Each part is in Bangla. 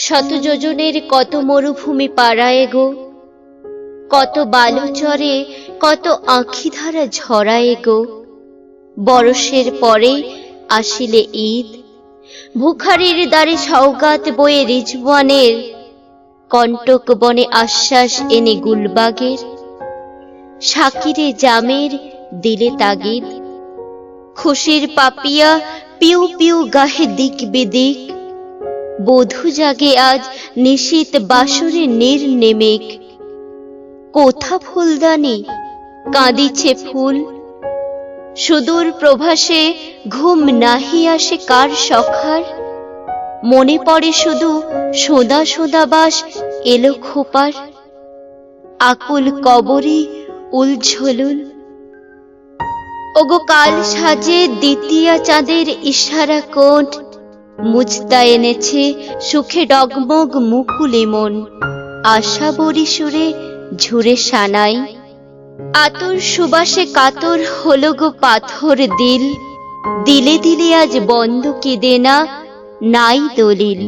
শত যোজনের কত মরুভূমি পাড়ায় গো, কত বালুচরে কত আঁখিধারা ঝরায় গো। বরষের পরে আসিলে ঈদ, ভুখারীর দ্বারে সওগাত বয়ে রিজওয়ানের, কণ্টক বনে আশ্বাস এনে গুলবাগের, শাকিরে জামের দিলে তাগিদ। খুশির পাপিয়া পিউ পিউ গাহে দিক বিদিক, বধূ জাগে আজ নিশীত বাসরে নির্নেমেক। কোথা ফুলদানি কাঁদিছে ফুল, সুদূর প্রভাসে ঘুম নাহি আসে কার সখার। মনে পড়ে শুধু সোদা সোদা বাস এলো খোপার, আকুল কবরে উলঝলুল। ওগো কাল সাজে দ্বিতীয়া চাঁদের ইশারা কোট, মুজতা এনেছে সুখে ডগমগ মুকুলে মন। আশা বরিশুরে ঝুরে সানাই, আতর সুবাসে কাতর হলো গো পাথর দিল। দিলে দিলে আজ বন্ধ কেঁদে না, নাই দলিল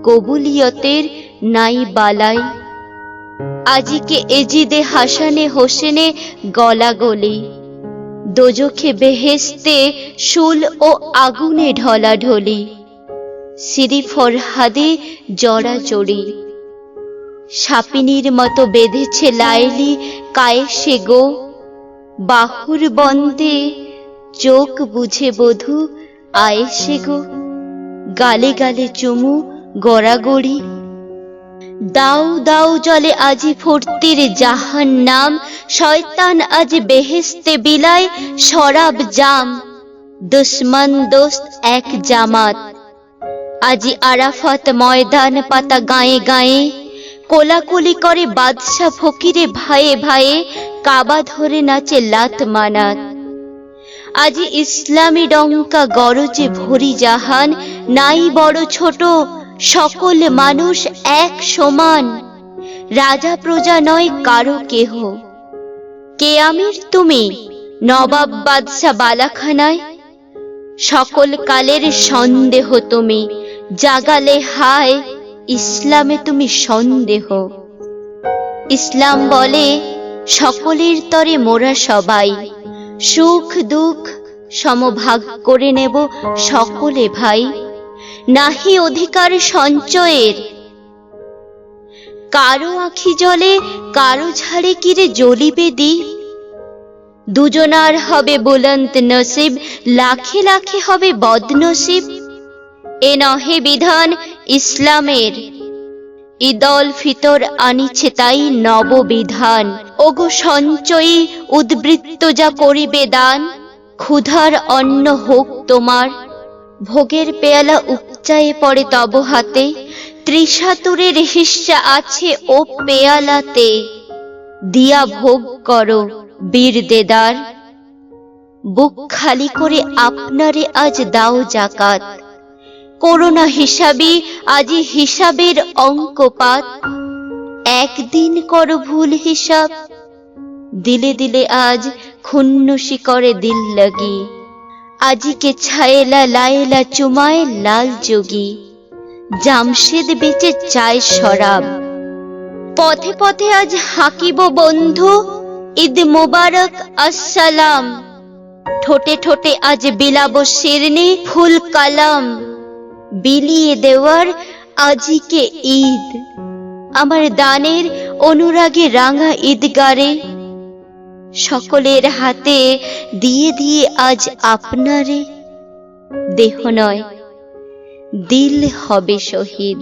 কবুলিয়তের নাই বালাই। আজিকে এজিদে হাসানে হোসেনে গলা গলি, দোজখে বেহেস্তে শুল ও আগুনে ঢলাঢলি। সিরি ফরহাদে জড়াজড়ি, সাপিনীর মতো বেঁধেছে লাইলি কায়েসে গো। বাহুর বন্দে চোখ বুঝে বধূ আয়েসে গো, গালে গালে চুমু গড়াগড়ি। দাও দাও জলে আজি ফুর্তির জাহান্নাম, শয়তান আজ বেহেস্তে বিলায় শরাব জাম। দুশ্মন দোস্ত এক জামাত, আজি আরাফাত ময়দান পাতা গায়ে গায়ে। কোলাকুলি করে বাদশা ফকিরে ভাইয়ে ভাইয়ে, কাবা ধরে নাচে লাত মানাত। আজি ইসলামী ডঙ্কা গরজে ভরি জাহান, নাই বড় ছোট সকল মানুষ এক সমান। রাজা প্রজা নয় কারো কেহ, কে আমির তুমি নবাব বাদশা বালাখানায়। সকল কালের সন্দেহ তুমি, জাগালে হায় ইসলামে তুমি সন্দেহ। ইসলাম বলে সকলের তরে মোরা সবাই, সুখ দুঃখ সমভাগ করে নেব সকলে ভাই। নাহি অধিকার সঞ্চয়ের, কারো আখি জলে কারো ঝাড়ে কিরে জ্বলিবে দ্বীপ। দুজনার হবে বুলন্ত নসিব, লাখে লাখে হবে বদনসিব। এ নহে বিধান ইসলামের, ঈদল ফিতর আনিছে তাই নববিধান। ওগো সঞ্চয়ী উদ্বৃত্ত যা করিবে দান, ক্ষুধার অন্ন হোক তোমার। ভোগের পেয়ালা উপচায়ে পড়ে তব হাতে, ত্রিশাতুরের হিস্সা আছে ও পেয়ালাতে। দিয়া ভোগ করো বীর দেদার, বুক খালি করে আপনারে আজ দাও জাকাত। করোনা হিসাবি আজি হিসাবের অঙ্কপাত, একদিন করো ভুল হিসাব। দিলে দিলে আজ খুন্নসি করে দিল লাগি, আজিকে ছায়েলা লায়েলা চুমায় লাল যোগী। জামশেদ বেচে চায় শরাব, পথে পথে আজ হাকিব বন্ধু ঈদ মোবারক আসসালাম। ঠোঁটে ঠোঁটে আজ বিলাব শিরনি ফুল কালাম, বিলিয়ে দেওয়ার আজিকে ঈদ। আমার দানের অনুরাগে রাঙা ঈদগারে, সকলের হাতে দিয়ে দিয়ে আজ আপনারে। দেহ নয় দিল হবে শহীদ।